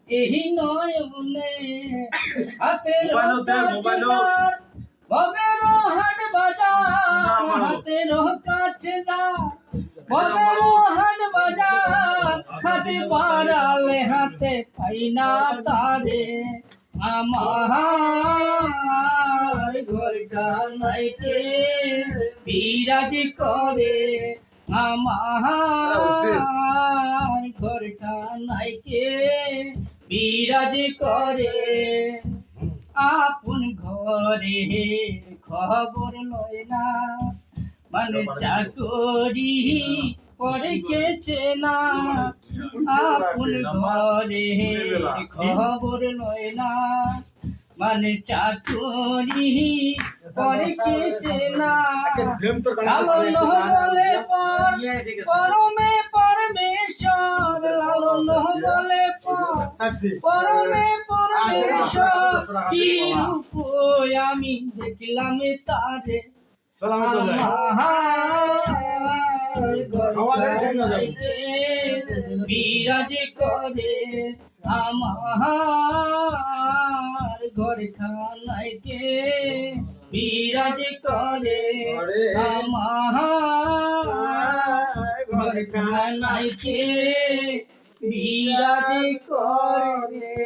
এই নয়নে হাতের ববের হাট বাজার হাতের কাছে যা ববের হাট বাজার হাতে বাড়ালে হাতে পাই না তারে আমার ঘরটা নাইতে বিরাজ করে আমার ঘরটা নাইকে বিরাজ করে আপন ঘরে খবর লয় না মানে চাকরি করে কেছে না আপন ঘরে খবর লয় না মানে চাকরি করে কেছে না লালন বলে পরমে পরমেশ্বর লালন বলে পরমে পরমেশ্বর কি রূপ আমি দেখলাম তারে বিরাজ করে আমার ঘর খানাইতে বিরাজ করে আমার ঘর খানাইতে বিরাজ করে।